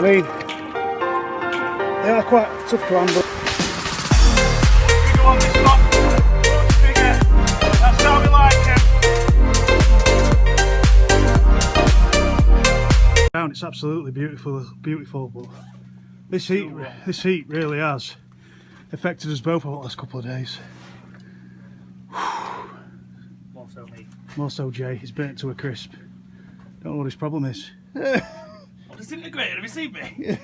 mean, they are quite tough to handle. That's how we like it. It's absolutely beautiful, but this heat really has affected us both over the last couple of days. More so me. More so Jay, he's burnt to a crisp. Don't know what his problem is. I'm disintegrated, have you seen me?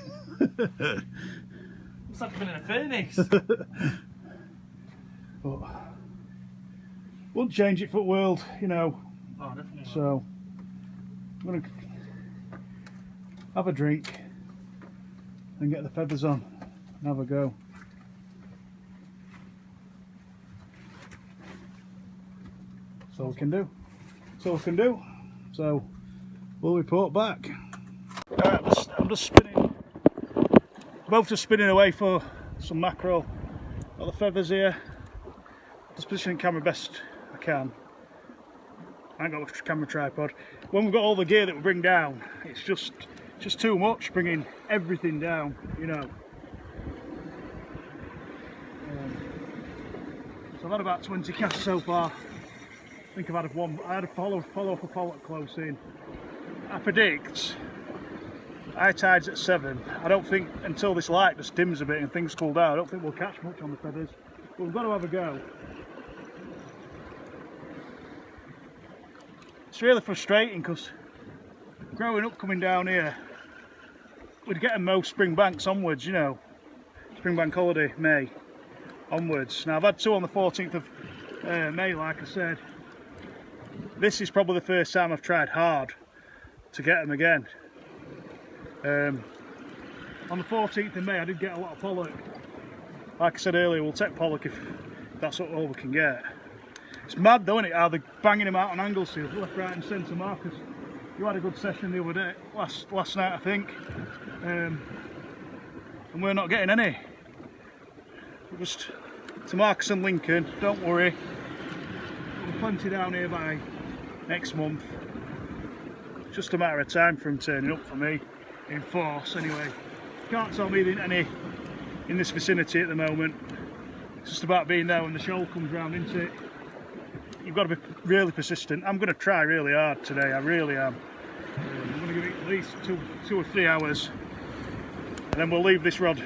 Looks like I've been in a furnace. But wouldn't change it for the world, you know. Oh, definitely. So I'm gonna have a drink and get the feathers on and have a go. That's all we can do. That's all we can do. So we'll report back. I'm just spinning. Both just spinning away for some mackerel. Got the feathers here. Just positioning the camera best I can. I ain't got a camera tripod. When we've got all the gear that we bring down, it's just too much bringing everything down, you know. So I've had about 20 casts so far. I think I've had one. I had a follow up a pollock close in. I predict high tide's at 7. I don't think until this light just dims a bit and things cool down, I don't think we'll catch much on the feathers. But we've got to have a go. It's really frustrating because growing up coming down here, we'd get them most spring banks onwards, you know. Spring bank holiday, May onwards. Now I've had 2 on the 14th of May, like I said. This is probably the first time I've tried hard to get them again. On the 14th of May I did get a lot of pollock. Like I said earlier, we'll take pollock if that's all we can get. It's mad though, isn't it, how they're banging them out on angle seals, left, right and centre. Marcus, you had a good session the other day, last night I think, and we're not getting any. Just to Marcus and Lincoln, don't worry, there'll be plenty down here by next month. It's just a matter of time for them turning up for me in force anyway. Can't tell me there ain't any in this vicinity at the moment. It's just about being there when the shoal comes round, isn't it? You've got to be really persistent. I'm going to try really hard today, I really am. I'm going to give it at least two or 3 hours, and then we'll leave this rod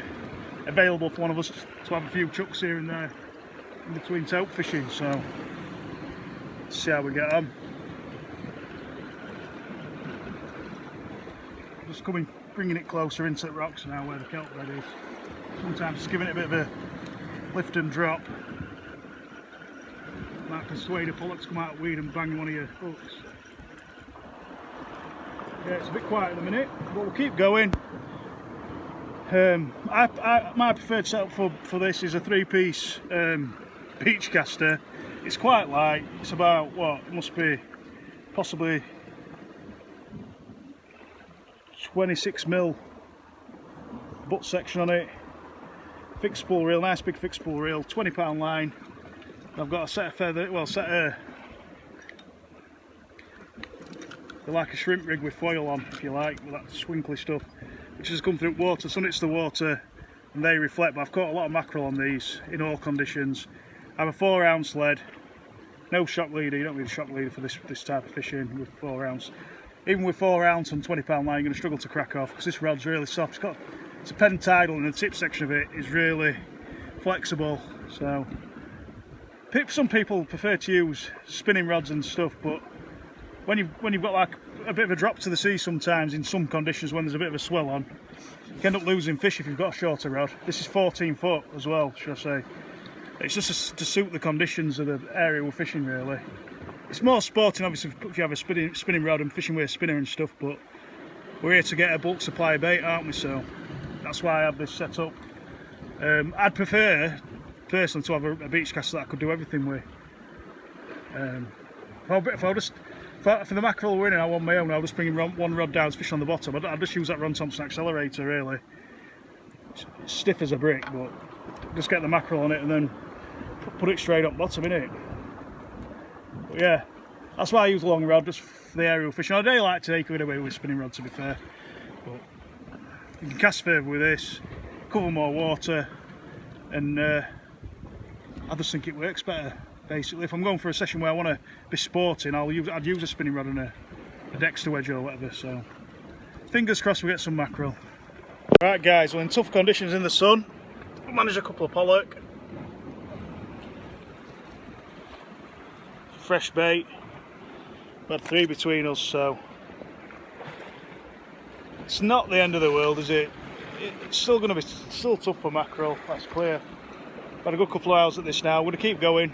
available for one of us to have a few chucks here and there in between tope fishing. So let's see how we get on. Just bringing it closer into the rocks now where the kelp bed is. Sometimes just giving it a bit of a lift and drop. Might persuade a pollock to come out of weed and bang one of your hooks. Yeah, it's a bit quiet at the minute, but we'll keep going. My preferred setup for this is a 3-piece beach caster. It's quite light. It's about, what, it must be possibly 26mm butt section on it. Fixed spool reel, nice big fixed spool reel, £20 line. I've got a set of feather, well, they're like a shrimp rig with foil on, if you like, with that swinkly stuff, which has come through water. Some hits the water and they reflect, but I've caught a lot of mackerel on these in all conditions. I have a 4-ounce lead, no shock leader. You don't need a shock leader for this type of fishing with 4 ounce. Even with 4 ounce and £20 line, you're going to struggle to crack off because this rod's really soft. It's a pen tidal and the tip section of it is really flexible. So some people prefer to use spinning rods and stuff, but when you've got like a bit of a drop to the sea sometimes in some conditions when there's a bit of a swell on, you can end up losing fish if you've got a shorter rod. This is 14 foot as well, should I say. It's just to suit the conditions of the area we're fishing really. It's more sporting obviously if you have a spinning rod and fishing with a spinner and stuff, but we're here to get a bulk supply of bait, aren't we? So that's why I have this set up. I'd prefer personally to have a beach caster that I could do everything with. For the mackerel we're in, I want my own. I'll just bring one rod down to fish on the bottom. I'll just use that Ron Thompson accelerator really. It's stiff as a brick, but just get the mackerel on it and then put it straight up bottom, innit? But yeah, that's why I use a long rod, just for the aerial fishing. I do like to take it away with a spinning rod, to be fair. But You can cast further with this, cover more water, and I just think it works better. Basically, if I'm going for a session where I want to be sporting, I'd use a spinning rod and a Dexter wedge or whatever. So, fingers crossed we get some mackerel. Right, guys, well, in tough conditions in the sun, we managed a couple of pollock. Fresh bait. We had 3 between us, so it's not the end of the world, is it? It's still going to be tough for mackerel. That's clear. Had a good couple of hours at this now. We're going to keep going.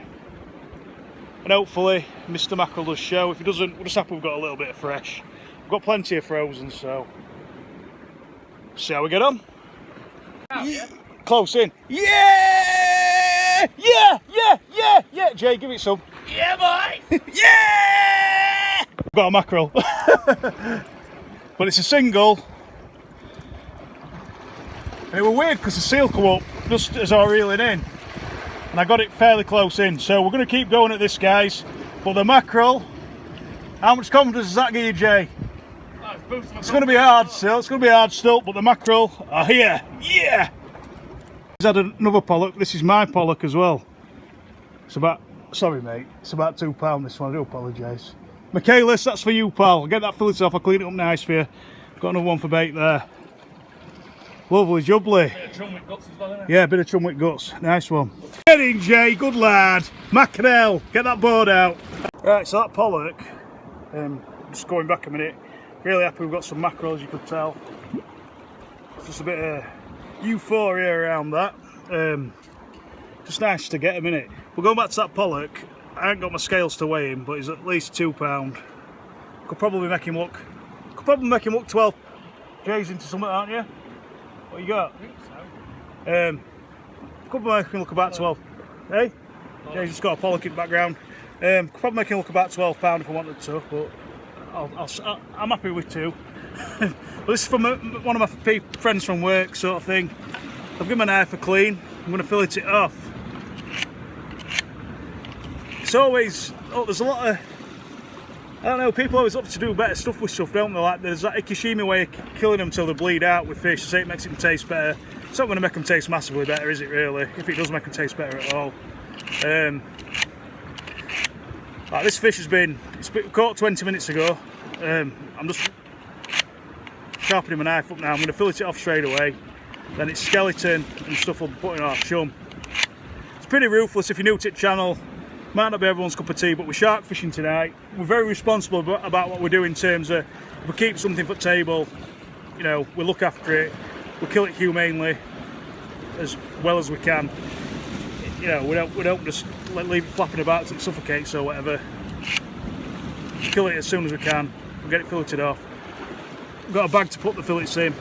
And hopefully Mr. Mackerel does show. If he doesn't, we're just happy we've got a little bit of fresh. We've got plenty of frozen, so see how we get on. Oh, yeah. Close in. Yeah! Yeah! Yeah! Yeah! Yeah! Jay, give it some. Yeah, boy! Yeah! We've got a mackerel. But it's a single. And it was weird because the seal come up just as I was reeling in. And I got it fairly close in, so we're going to keep going at this, guys. But the mackerel, how much confidence does that give you, Jay? It's going to be hard still, but the mackerel are here. Yeah! He's had another pollock. This is my pollock as well. It's about, sorry mate, it's about £2 this one, I do apologise. Michaelis, that's for you, pal. I'll get that fillet off, I'll clean it up nice for you. Got another one for bait there. Lovely jubbly. Bit of chum with guts as well, isn't it? Yeah, a bit of chum with guts. Nice one. Get in, Jay. Good lad. Mackerel. Get that board out. Right, so that pollock, just going back a minute, really happy we've got some mackerel, as you could tell. Just a bit of euphoria around that. Just nice to get him, innit? But going back to that pollock, I ain't got my scales to weigh him, but he's at least £2. Could probably make him look 12 J's into something, aren't you? What you got? I think so. Could make him look about 12. Hey? Jay's just got a pollock in the background. Could probably make him look about £12 if I wanted to, but I'm happy with 2. But this is from one of my friends from work, sort of thing. I've given my knife a clean. I'm going to fillet it off. It's always, there's a lot of, I don't know, people always look to do better stuff with stuff, don't they? Like there's that Ikishimi way of killing them till they bleed out with fish. Say it makes them taste better. It's not going to make them taste massively better, is it really? If it does make them taste better at all. Like this fish has been caught 20 minutes ago. I'm just sharpening my knife up now. I'm going to fillet it off straight away. Then it's skeleton and stuff will be putting off chum. It's pretty ruthless if you're new to the channel. Might not be everyone's cup of tea, but we're shark fishing tonight. We're very responsible about what we do in terms of if we keep something for the table, you know, we look after it, we kill it humanely as well as we can. You know, we don't just leave it flapping about till it suffocates or whatever. We kill it as soon as we can. We get it filleted off. We've got a bag to put the fillets in.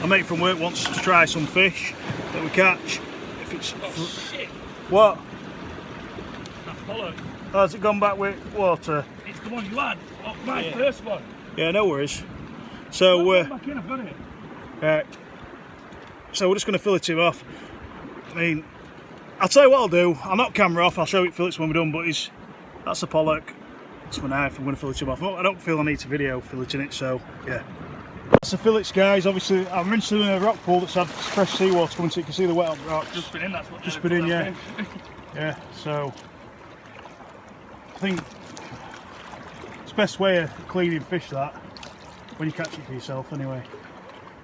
My mate from work wants to try some fish that we catch. If it's Shit! what? That pollock. Oh, has it gone back with water? It's the one you had. Oh, my first one. Yeah, no worries. So Back in, I've got it. right. So we're just going to fillet him off. I mean, I'll tell you what I'll do. I'll knock camera off. I'll show you fillets when we're done. But that's a pollock. That's my knife. I'm going to fillet him off. I don't feel I need to video filleting it. So yeah. That's the fillets, guys. Obviously, I'm rinsing them in a rock pool that's had fresh seawater coming, so you can see the wet on the rocks. Just been in. That's what. Just been in, yeah. Yeah. So I think it's the best way of cleaning fish that when you catch it for yourself. Anyway,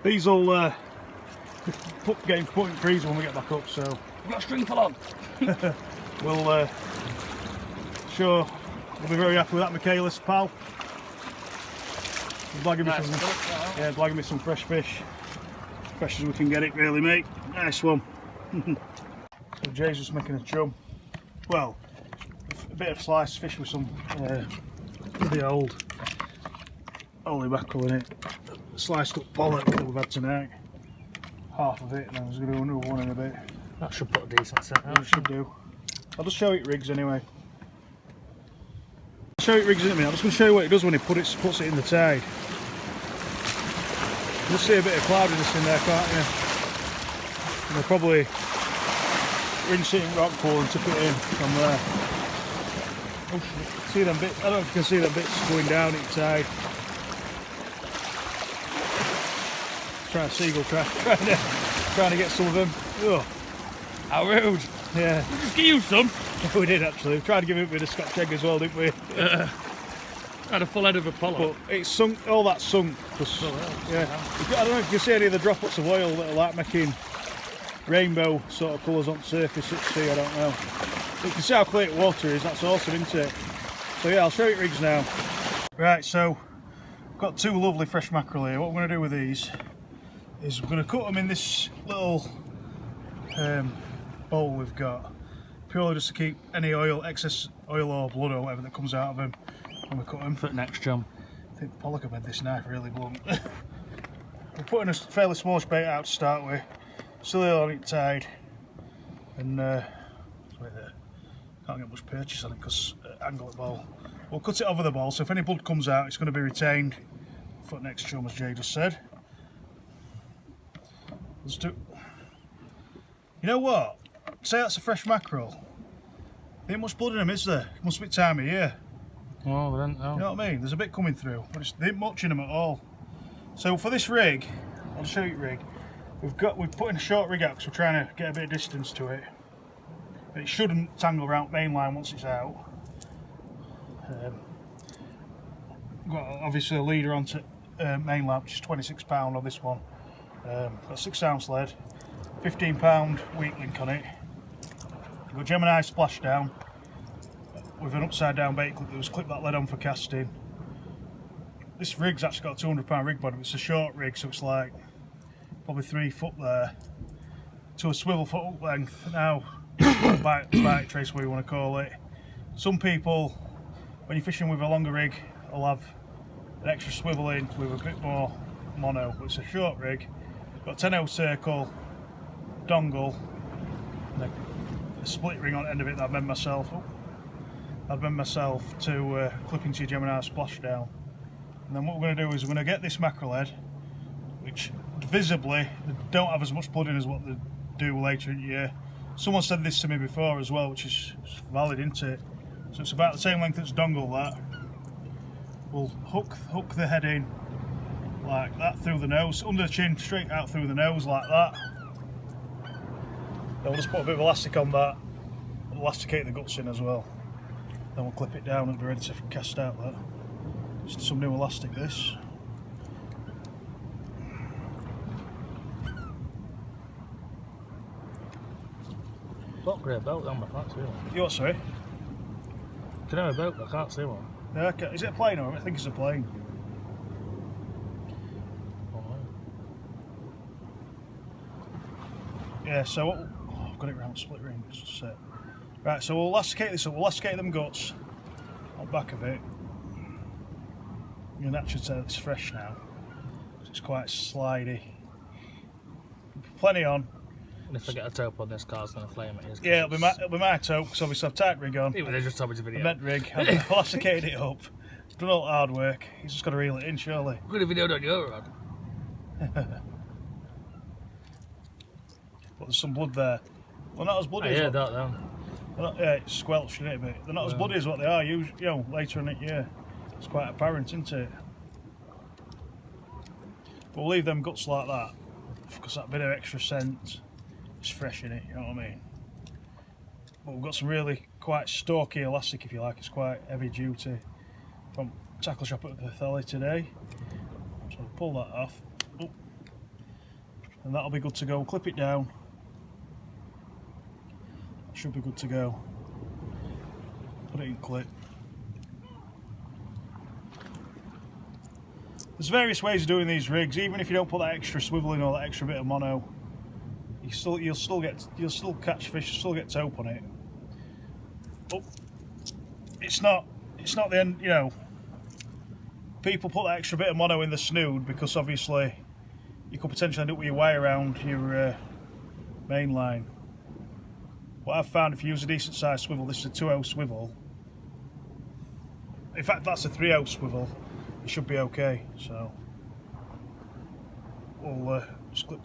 these will get put in the freezer when we get back up. So We've got a string full on. we'll sure we'll be very happy with that, Michaelis, pal. Blagging me some fresh fish. Fresh as we can get it, really, mate. Nice one. So Jay's just making a chum. Well, a bit of sliced fish with some the old holy mackerel in it. Sliced up pollock that we've had tonight. Half of it, and I was going to do another one in a bit. That should put a decent set out. It should do. I'll just show you it rigs anyway. I'll show you it rigs in a minute. I'm just going to show you what it does when it puts it in the tide. You'll see a bit of cloudiness in there, can't you? And we'll probably rinse it in rock pool and tip it in from there. Oh, see them bits? I don't know if you can see them bits going down each side. Trying to get some of them. Oh, How rude. yeah. Just give you some. We did actually. We tried to give it a bit of Scotch egg as well, didn't we? Had a full head of Apollo. But it's sunk, all that sunk. Yeah. I don't know if you can see any of the droplets of oil that are like making rainbow sort of colours on the surface at sea, I don't know. But you can see how clear the water is, that's awesome, isn't it? So yeah, I'll show you rigs now. Right, so I've got two lovely fresh mackerel here. What we're going to do with these is we're going to cut them in this little bowl we've got, purely just to keep any oil, excess oil or blood or whatever that comes out of them when we cut them. For the next jump. I think the pollock have made this knife really blunt. We're putting a fairly small bait out to start with, still on it tied, and wait there. Can't get much purchase on it because angle the ball. We'll cut it over the ball, so if any blood comes out, it's going to be retained. Foot next chum, as Jay just said. Let's do. You know what? Say that's a fresh mackerel. There ain't much blood in them, is there? It must be time of year. Oh, I don't know. You know what I mean? There's a bit coming through, but there ain't much in them at all. So for this rig, I'll show you the rig. We've put in a short rig out because we're trying to get a bit of distance to it. But it shouldn't tangle around main line once it's out. Got obviously a leader onto main line, which is £26 on this one. Got 6-ounce lead, £15 weak link on it. We've got Gemini splashdown with an upside down bait clip that was clipped that lead on for casting. This rig's actually got a £200 rig bottom. It's a short rig, so it's like probably 3 foot there to a swivel foot up length. Now, bite trace, what you want to call it. Some people, when you're fishing with a longer rig, will have an extra swivel in with a bit more mono. But it's a short rig. Got a 10-0 circle, dongle, and a split ring on the end of it that I've made myself. To clip into your Gemini splashdown. And then what we're going to do is we're going to get this mackerel head, which visibly they don't have as much blood in as what they do later in the year. Someone said this to me before as well, which is valid, isn't it? So it's about the same length as dongle that. We'll hook the head in like that through the nose, under the chin, straight out through the nose like that. Then we'll just put a bit of elastic on that, elasticate the guts in as well. Then we'll clip it down and be ready to cast out that. Just some new elastic this. Got a grey belt on, but I can't see one. You what, sorry? Can I have a belt, but I can't see one. Yeah, okay. Is it a plane or I think it's a plane? Yeah, so I've got it round split ring. Right, so we'll elasticate this up. We'll elasticate them guts on the back of it. You can actually tell it's fresh now. It's quite slidey. Plenty on. And if I get a tope on this car, it's going to flame it. Yeah, it'll be my tope because obviously I've tied rig on. Yeah, but they just told me to video. Meant rig. I've elasticated it up. Done all the hard work. He's just got to reel it in, surely. Could have videoed on your rod. But there's some blood there. Well, not as bloody as Yeah, that then. yeah, it's squelched in it a bit. They're not as bloody as what they are later in the year. It's quite apparent, isn't it? But we'll leave them guts like that because that bit of extra scent is fresh in it, you know what I mean? But we've got some really quite stalky elastic, if you like. It's quite heavy duty from tackle shop at Bethely today. So we'll pull that off. Oh. And that'll be good to go. We'll clip it down. Should be good to go. Put it in clip. There's various ways of doing these rigs. Even if you don't put that extra swivel in or that extra bit of mono, you'll still catch fish. You'll still get tope on it. But it's not the end. You know, people put that extra bit of mono in the snood because obviously you could potentially end up with your wire around your main line. What I've found, if you use a decent sized swivel, this is a 2.0 swivel. In fact, that's a 3.0 swivel. It should be okay. So we'll just clip.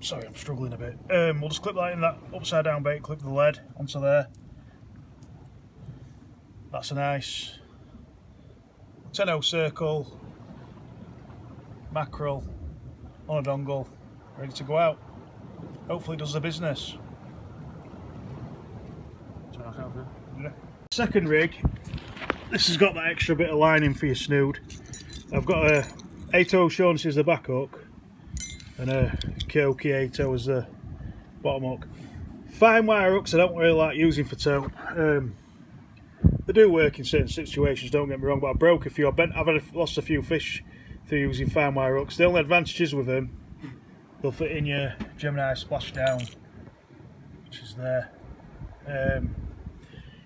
Sorry, I'm struggling a bit. We'll just clip that in that upside down bait, clip the lead onto there. That's a nice 10.0 circle. mackerel on a dongle, ready to go out. Hopefully it does the business. Yeah. Second rig, this has got that extra bit of lining for your snood. I've got a 8 O'Shaughnessy as the back hook and a Kyoki 8 as the bottom hook. Fine wire hooks I don't really like using for tope. They do work in certain situations, don't get me wrong, but I broke a few. I've lost a few fish through using fine wire hooks. The only advantage is with them, they'll fit in your Gemini splashdown, which is there.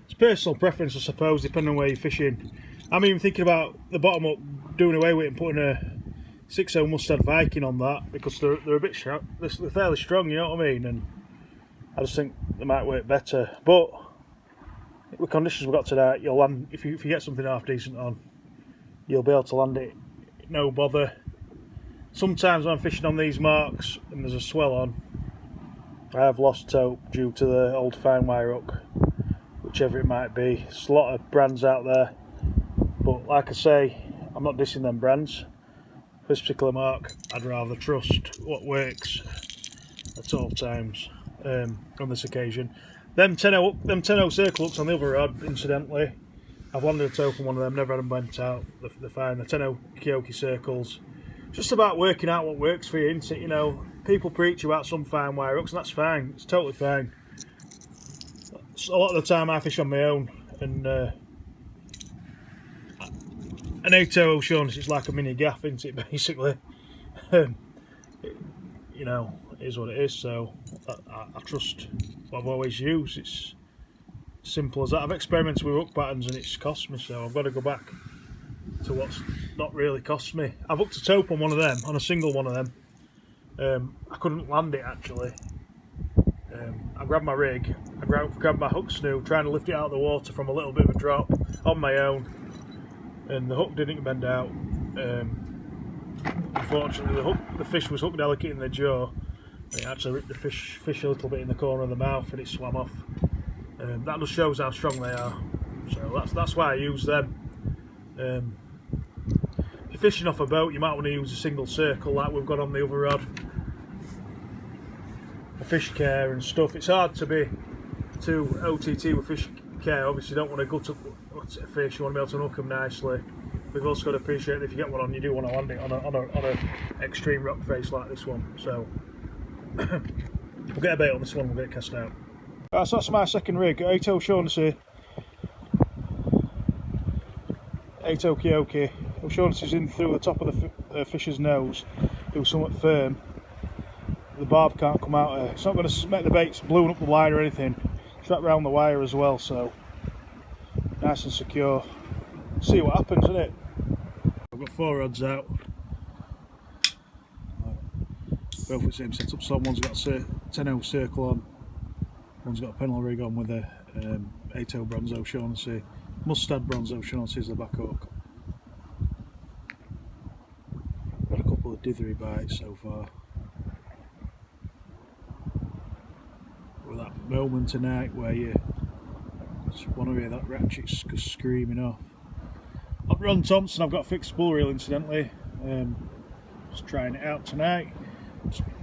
It's personal preference, I suppose, depending on where you're fishing. I'm even thinking about the bottom hook, doing away with it and putting a 6/0 Mustad Viking on that, because they're a bit sharp. They're fairly strong, you know what I mean, and I just think they might work better. But with conditions we've got today, you'll land, if you get something half decent on, you'll be able to land it no bother. Sometimes when I'm fishing on these marks and there's a swell on, I have lost tope due to the old fine wire hook, whichever it might be. There's a lot of brands out there, but like I say, I'm not dissing them brands. For this particular mark, I'd rather trust what works at all times. On this occasion, them 10-0 circle hooks on the other rod, incidentally, I've landed a tope on one of them, never had them bent out. They're fine. The 10-0 Kyoki circles. It's just about working out what works for you, isn't it? You know, people preach about some fine wire hooks, and that's fine. It's totally fine. So a lot of the time I fish on my own, and an 8 O'Shaughnessy is like a mini gaff, isn't it, basically? You know, it is what it is, so I trust what I've always used. It's simple as that. I've experimented with hook patterns and it's cost me, so I've got to go back to what's not really cost me. I've hooked a tope on one of them, on a single one of them. I couldn't land it actually. I grabbed my rig, I grabbed my hook snood, trying to lift it out of the water from a little bit of a drop on my own, and the hook didn't bend out. Unfortunately, the fish was hook delicate in the jaw, and it actually ripped the fish a little bit in the corner of the mouth, and it swam off. That just shows how strong they are. So that's why I use them. If you're fishing off a boat, you might want to use a single circle like we've got on the other rod. For fish care and stuff, it's hard to be too OTT with fish care. Obviously, you don't want to gut up a fish. You want to be able to hook them nicely. We've also got to appreciate that if you get one on, you do want to land it on a extreme rock face like this one. So we'll get a bait on this one. We'll get it cast out. Right, so that's my second rig. 8 O'Shaughnessy, 8 Kyoki. O'Shaughnessy's in through the top of the fish's nose. It was somewhat firm. The barb can't come out here. It's not going to make the baits balloon up the line or anything. It's wrapped around the wire as well, so nice and secure. See what happens, isn't it? I've got 4 rods out. Both at the same setup. So one's got a 10-0 circle on. One's got a pennel rig on with a 8-0 bronze O'Shaughnessy. Mustad bronze O'Shaughnessy is the back hook. Got a couple of dithery bites so far. With that moment tonight where you just want to hear that ratchet screaming off. At Ron Thompson, I've got a fixed spool reel, incidentally. Just trying it out tonight.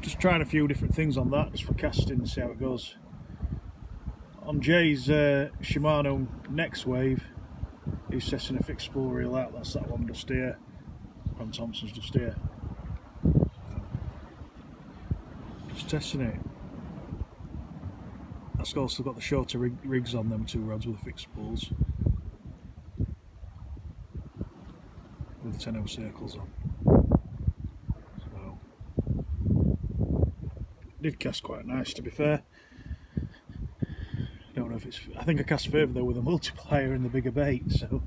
Just trying a few different things on that, just for casting and see how it goes. On Jay's Shimano Next Wave, he's testing a fixed spool reel out. That's that one just here. Ron Thompson's just here. Just testing it. That's also got the shorter rigs on them 2 rods with the fixed spools. With 10-0 circles on. So, did cast quite nice, to be fair. Don't know if it's. I think I cast further though with a multiplier and the bigger bait, so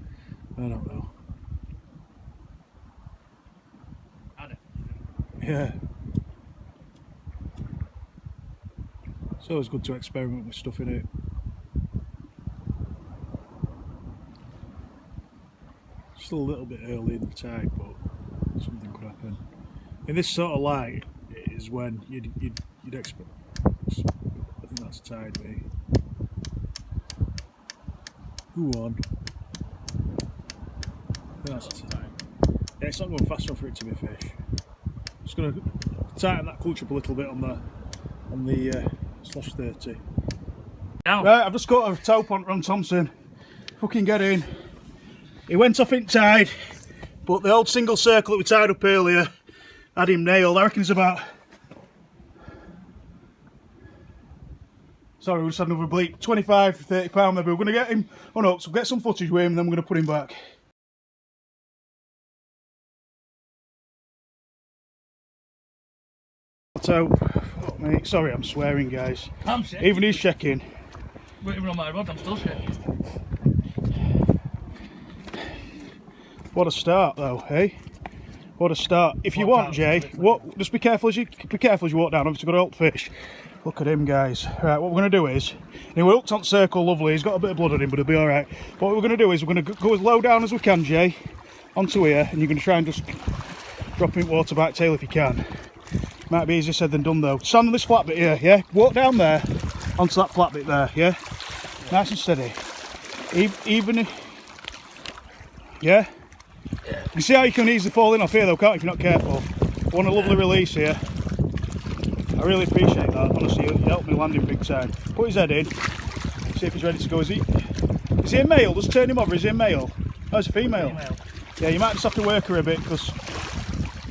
I don't know. Yeah. It's always good to experiment with stuff in it. Still a little bit early in the tide, but something could happen. In this sort of light is when you'd expect. I think that's a tide bait. Go on. I think that's a tide. Yeah, it's not going fast enough for it to be a fish. Just going to tighten that clutch up a little bit on the slash 30. Down. Right, I've just got a tope on Ron Thompson. Fucking get in. He went off in tide, but the old single circle that we tied up earlier had him nailed. I reckon it's about... Sorry, we just had another bleep. 25, 30 pound maybe. We're going to get him unhooked, so we'll get some footage with him and then we're going to put him back. So, fuck mate, sorry I'm swearing guys. I'm sick. Even he's checking. But even on my rod, I'm still shaking. What a start though, hey? What a start. If you want, Jay, just be careful as you walk down. Obviously got to help fish. Look at him guys. Right, what we're going to do is, we're hooked on circle, lovely, he's got a bit of blood on him but he'll be alright. What we're going to do is we're going to go as low down as we can, Jay, onto here, and you're going to try and just drop him water back tail if you can. Might be easier said than done though. Stand on this flat bit here, yeah? Walk down there, onto that flat bit there, yeah? Nice and steady. Even if... Yeah? You see how you can easily fall in off here though, can't you, if you're not careful? I want a lovely release here. I really appreciate that, honestly, you helped me land him big time. Put his head in, see if he's ready to go. Is he a male? Just turn him over, is he a male? Oh, it's a female. Yeah, you might just have to work her a bit because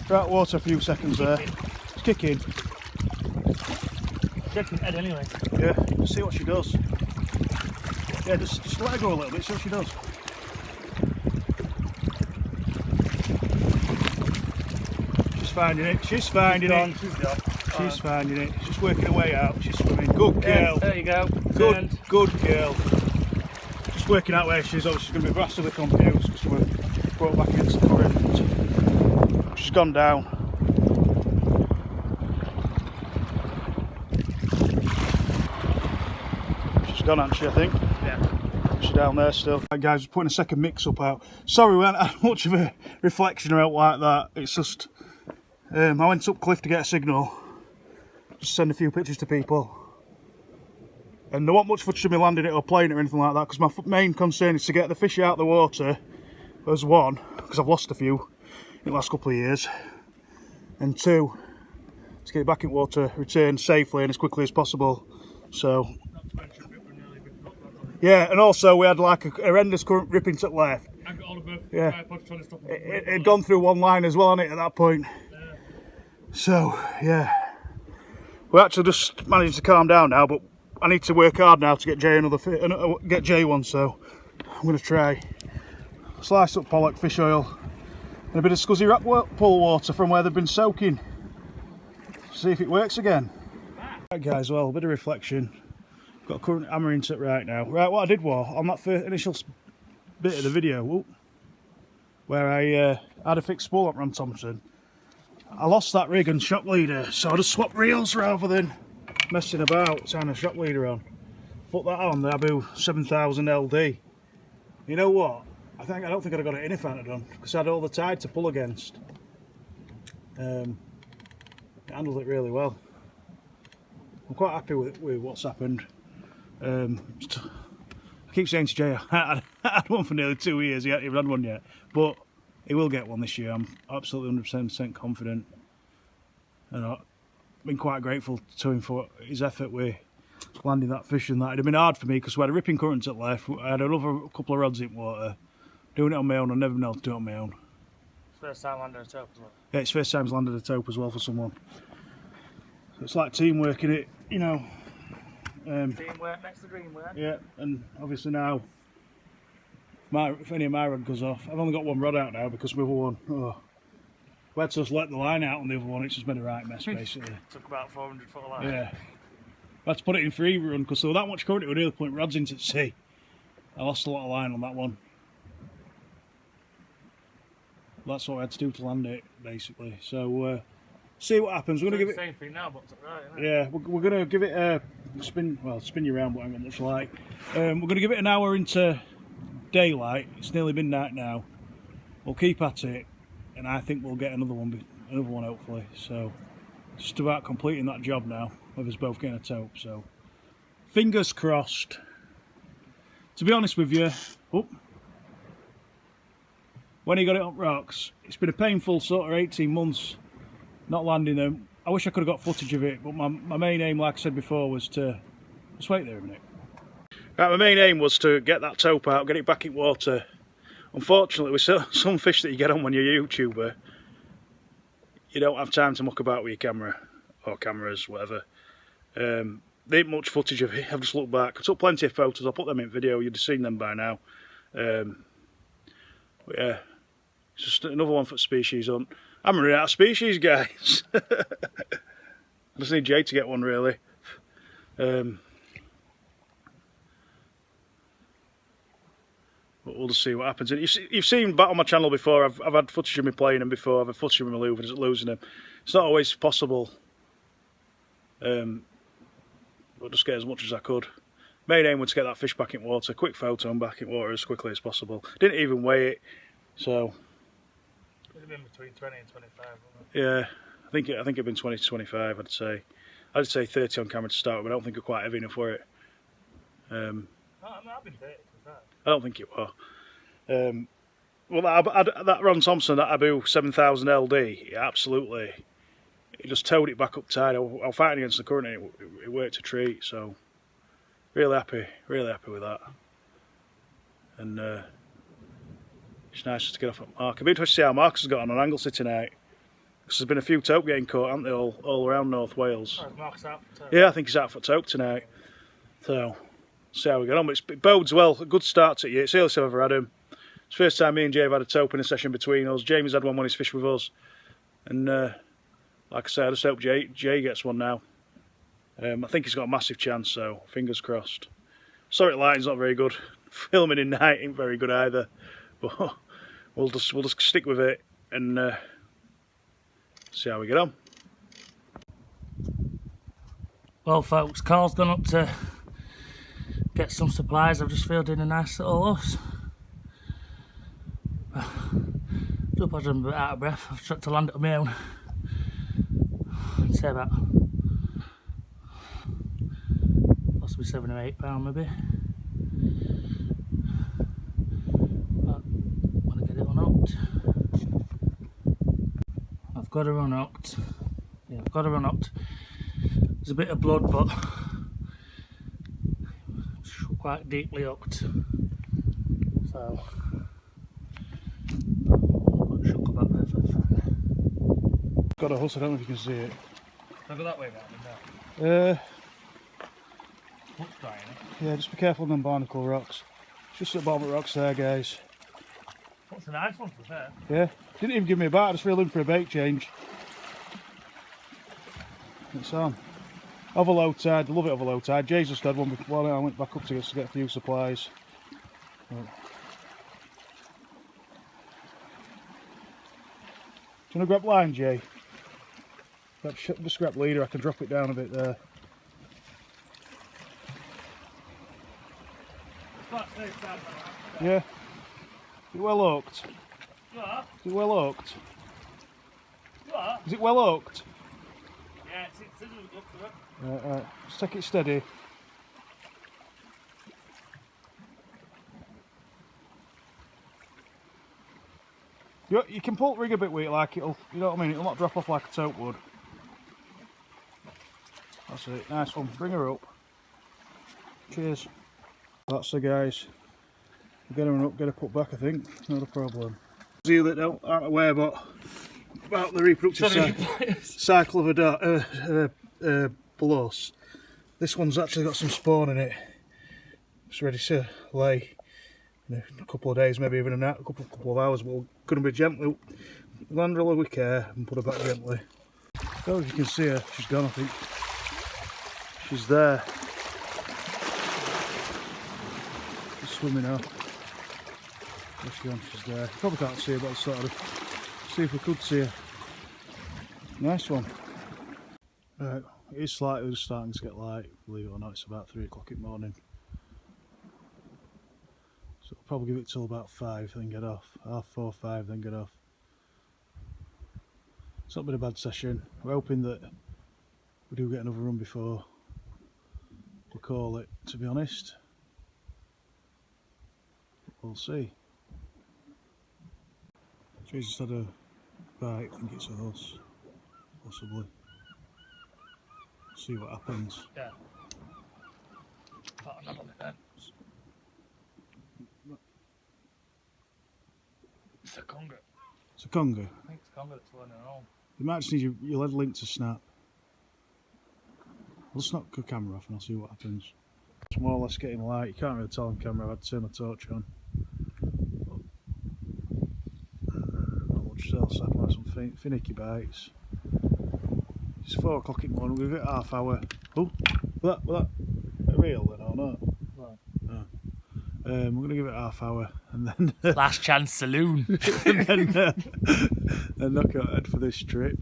we're out of water a few seconds there. It's kicking. Check his head anyway. Yeah, just see what she does. Yeah, just let her go a little bit, see what she does. She's finding it, she's finding it. She's finding it, she's working her way out, she's swimming. Good girl. There you go. Good girl. Just working out where she is. Obviously she's going to be vastly confused because we're brought back against the current. She's gone down. She's gone, hasn't she, I think? Yeah. She's down there still. Right, guys, we're putting a second mix up out. Sorry we haven't had much of a reflection out like that. It's just, I went up cliff to get a signal. Just send a few pictures to people. And there wasn't much footage of me landing it or playing it or anything like that, because my main concern is to get the fish out of the water, as one, because I've lost a few in the last couple of years, and two, to get it back in water, return safely and as quickly as possible. So, yeah, and also we had like a horrendous current ripping to the left. I got all of both. Yeah, it had gone through one line as well on it at that point. Yeah. So, yeah. We actually just managed to calm down now, but I need to work hard now to get Jay get Jay one, so I'm going to try. Slice up pollock, fish oil, and a bit of scuzzy rock pool water from where they've been soaking. See if it works again. Right guys, well, a bit of reflection. Got a current hammer into it right now. Right, what I did was, on that first initial bit of the video, where I had a fixed spool up Ron Thompson, I lost that rig and shock leader, so I just swapped reels rather than messing about tying a shock leader on. Put that on the Abu 7000 LD. You know what? I don't think I'd have got it in if I'd have done, because I had all the tide to pull against. It handled it really well. I'm quite happy with what's happened. I keep saying to Jay, I had one for nearly 2 years, he hasn't even had one yet, but he will get one this year. I'm absolutely 100% confident, and I've been quite grateful to him for his effort with landing that fish and that. It'd have been hard for me because we had a ripping current at left, I had another couple of rods in water. Doing it on my own, I've never been able to do it on my own. First time landing a tope as well. Yeah, it's first time landed a tope as well for someone. So it's like teamwork in it, you know. Teamwork makes the dream work. Yeah, and obviously now, if any of my rod goes off, I've only got one rod out now because my other one, we had to just let the line out on the other one, it's just been a right mess basically. Took about 400 foot of line. Yeah. I had to put it in free run because there was that much current it would really put rods into the sea. I lost a lot of line on that one. That's what I had to do to land it, basically. So, see what happens. We're going to give it. Same thing now, but right, isn't it? Yeah, we're going to give it a spin. Well, spin you around, but I ain't got much light. We're going to give it an hour into daylight. It's nearly midnight now. We'll keep at it, and I think we'll get another one hopefully. So, just about completing that job now. Of us both getting a tope. So, fingers crossed. To be honest with you, when he got it up rocks, it's been a painful sort of 18 months not landing them. I wish I could have got footage of it, but my main aim, like I said before, was to... Just wait there a minute. Right, my main aim was to get that tope out, get it back in water. Unfortunately, with some fish that you get on when you're a YouTuber, you don't have time to muck about with your camera, or cameras, whatever. There ain't much footage of it. I've just looked back. I took plenty of photos. I'll put them in video. You'd have seen them by now. But yeah, it's just another one for species hunt. I'm running out of species, guys. I just need Jay to get one, really. But we'll just see what happens. You've seen back on my channel before. I've had footage of me playing them before. I've had footage of me losing them. It's not always possible. But just get as much as I could. Main aim was to get that fish back in water. Quick photo and back in water as quickly as possible. Didn't even weigh it, so. It'd have been between 20 and 25, wouldn't it? Yeah, I think it'd been 20 to 25. I'd say 30 on camera to start with. But I don't think it's quite heavy enough for it. No, I mean, I've been 30 to start. I don't think it was. Well, that Ron Thompson, that Abu 7000 LD, absolutely. He just towed it back up tide. I was fighting against the current and it worked a treat, so really happy with that. And it's nice just to get off at Mark. I've been interested to see how Marcus has got on Anglesey tonight. Because there's been a few tope getting caught, haven't they, all around North Wales. Oh, Mark's out for tope. Yeah, I think he's out for tope tonight. So, see how we get on. But it bodes well, a good start to the year. It's the earliest I've ever had him. It's the first time me and Jay have had a tope in a session between us. Jamie's had one when he's fished with us. And like I said, I just hope Jay gets one now. I think he's got a massive chance, so fingers crossed. Sorry, lighting's not very good. Filming in night ain't very good either. But we'll just stick with it and see how we get on. Well, folks, Carl's gone up to get some supplies. I've just filled in a nice little hose. I do apologise, I'm a bit out of breath. I've tried to land it on my own. I'd say about possibly £7 or £8 maybe. But I want to get it unhooked. I've got her unhooked. Yeah, I've got her unhooked. There's a bit of blood, but it's quite deeply hooked. So shook about perfect. Got a hose, I don't know if you can see it. Can I go that way round? Looks dry, innit? Yeah, just be careful of them barnacle rocks. It's just at the bottom of the rocks there, guys. That's a nice one, to be fair. Yeah, didn't even give me a bite, I just reeled in for a bait change. It's on. Over low tide, I love it over low tide. Jay's just had one before I went back up to get a few supplies. Right. Do you want to grab line, Jay? Just grab leader, I can drop it down a bit there. Yeah. Is it well hooked? What? Is it well hooked? What? Is it well hooked? Yeah, it's a look to it. Right, just take it steady. You can pull the rig a bit with it, like it'll, you know what I mean, it'll not drop off like a tope would. That's it, nice one, bring her up. Cheers. That's the guys. We'll get her up, get her put back, I think, not a problem. Those of you that aren't aware about the reproductive cycle of a bullose, this one's actually got some spawn in it. It's ready to lay in a couple of days, maybe even a couple of hours, but we're going to be gently, land her with care and put her back gently. So as you can see her, she's gone, I think. She's there. She's swimming now. Where's she gone? She's there. Probably can't see her, but I'll sort of see if we could see her. Nice one. Right, it is slightly starting to get light, believe it or not. It's about 3 o'clock in the morning. So I'll probably give it till about 5, then get off. 4:30, 5, then get off. It's not been a bad session. We're hoping that we do get another run before we call it, to be honest. We'll see. She's just had a bite, I think it's a horse. possibly. See what happens. Yeah. Thought I'd have on it then. It's a conger. It's a conger. I think it's a conger that's learning on. You might just need your lead link to snap. I'll snap the camera off and I'll see what happens. It's more or less getting light. You can't really tell on camera. I had to turn my torch on. Not much else happened. Some finicky bites. It's 4 o'clock in the morning. We've got half hour. Oh, was that real then or not? Right. No. We're going to give it half hour and then Last chance saloon. and then knock out head for this trip.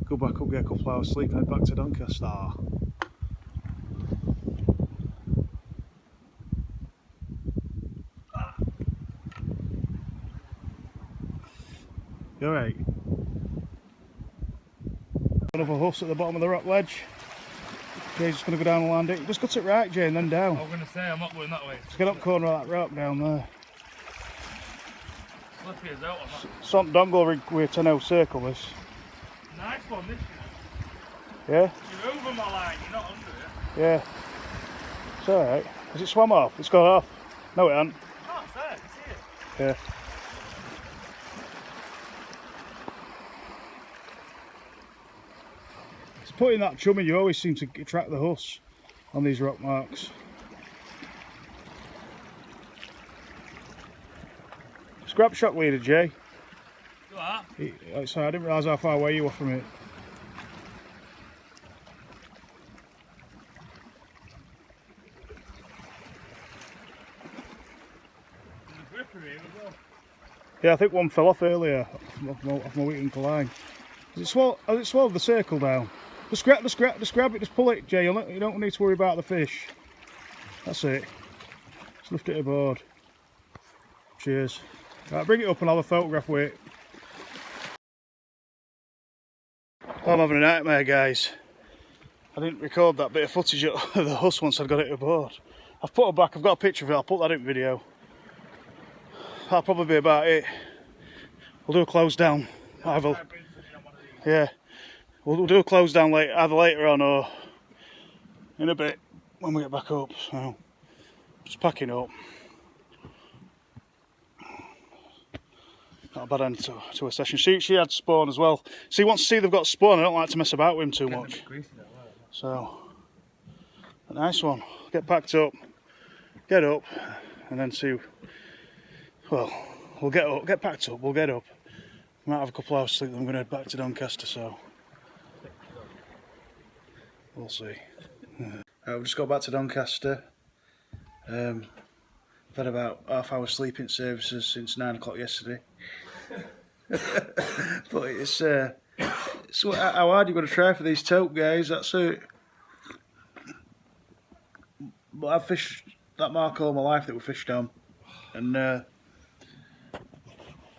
Go back up, get a couple of hours sleep, and head back to Doncaster. You alright? Another huss at the bottom of the rock ledge. Jay's just going to go down and land it. Just cut it right, Jay, and then down. I was going to say, I'm not going that way. Just get up corner of that rock down there. Slippery as out on that. Sant dongle rig with a 10-0 circle this. Nice one, this year. Yeah? You're over my line, you're not under it. Yeah. It's alright. Has it swam off? It's gone off. No, it hasn't. Oh, it's there, I can see it. Yeah. It's putting that chum in, you always seem to attract the huss on these rock marks. Scrap shock leader, Jay. Do that. Sorry, I didn't realise how far away you were from it. There's a gripper here as well. Yeah, I think one fell off earlier off my weak ankle line. Has it swallowed the circle down? Just grab it, just pull it, Jay. You don't need to worry about the fish. That's it. Just lift it aboard. Cheers. Right, bring it up and I'll have a photograph with it. I'm having a nightmare, guys. I didn't record that bit of footage of the huss once I'd got it aboard. I've put her back, I've got a picture of it, I'll put that in video. That'll probably be about it. We'll do a close down. Yeah. We'll do a close down either later on or in a bit when we get back up. So, just packing up. Not a bad end to a session. She had spawn as well. See, once they've got spawn, I don't like to mess about with them too much. So, a nice one. Get packed up, get up, and then see. Well, we'll get packed up, we'll get up. We might have a couple hours sleep, then I'm going to head back to Doncaster, so we'll see. We've just got back to Doncaster. I've had about half-hour sleeping services since 9 o'clock yesterday. But it's how hard you've got to try for these TOPE, guys, that's it. But I've fished that mark all my life that we fished on, and the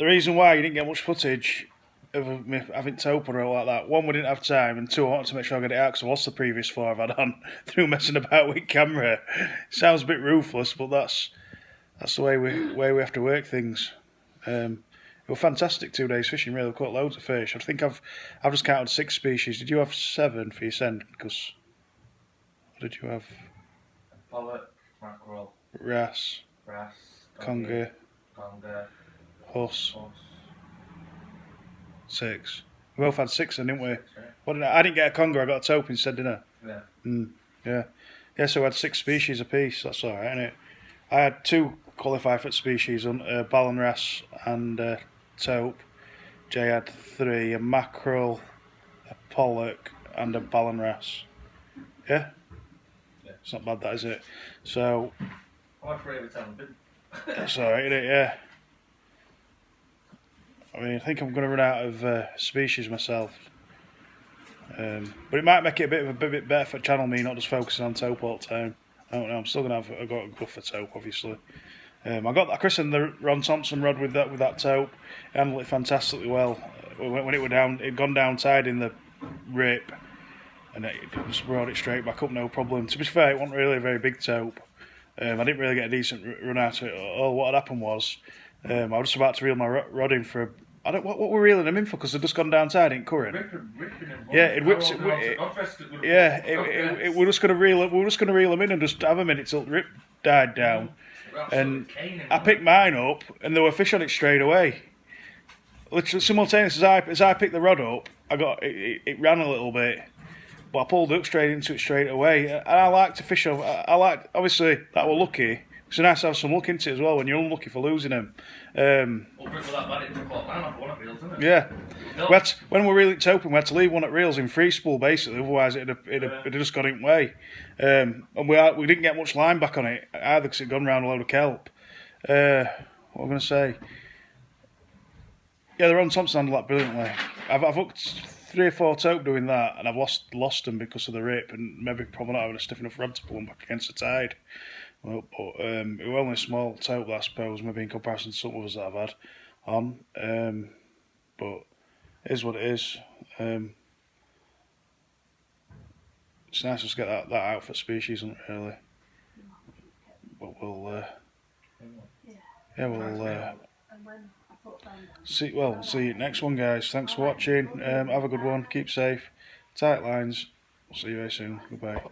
reason why you didn't get much footage of me having TOPE or all like that, one, we didn't have time, and two, I wanted to make sure I got it out because I lost the previous 4 I've had on through messing about with camera. Sounds a bit ruthless, but that's the way we have to work things. It was fantastic 2 days fishing, really. We caught loads of fish. I think I've just counted 6 species. Did you have 7 for your send? Because what did you have? Pollock, mackerel, Wrasse, conger, huss. 6. We both had 6 then, didn't we? What I didn't get a conger, I got a TOPE instead, didn't I? Yeah. Yeah, so we had 6 species apiece. That's alright, isn't it? I had 2 qualified for species on Ballon Wrasse and TOPE. Jay had 3, a mackerel, a pollock, and a Ballon Wrasse. Yeah? It's not bad, that, is it? So, I'm afraid every time I've been. that's alright, isn't it? Yeah. I mean, I think I'm going to run out of species myself. But it might make it a bit better for channel me, not just focusing on TOPE all the time. I don't know, I'm still going to have a go for TOPE, obviously. I christened the Ron Thompson rod with that TOPE. It handled it fantastically well. When it were down, it'd gone down tide in the rip, and it just brought it straight back up, no problem. To be fair, it wasn't really a very big TOPE. I didn't really get a decent run out of it. All what had happened was I was just about to reel my rod in for I don't what we're reeling them in for because they've just gone down tide in current. Yeah, it whips it. Yeah, it we're just gonna reel it. We're just gonna reel them in and just have a minute till the rip died down. And I picked mine up, and there were fish on it straight away. Literally simultaneous as I picked the rod up, I got it ran a little bit, but I pulled up straight into it straight away. And I like to fish over. I like obviously that we're lucky. It's nice to have some luck into it as well when you're unlucky for losing them. Yeah. When we reeled at TOPE, we had to leave one at reels in free spool basically, otherwise it'd have just got in way. And we didn't get much line back on it either because it'd gone round a load of kelp. What am I going to say? Yeah, the Ron Thompson handled that brilliantly. I've hooked 3 or 4 TOPE doing that, and I've lost them because of the rip, and maybe probably not having a stiff enough rod to pull them back against the tide. Well, but it was only a small TOPE, I suppose, maybe in comparison to some others that I've had on. But it is what it is. It's nice to get that out for species, isn't it, really? But we'll see you next one, guys. Thanks for watching. Have a good one. Keep safe. Tight lines. We'll see you very soon. Goodbye.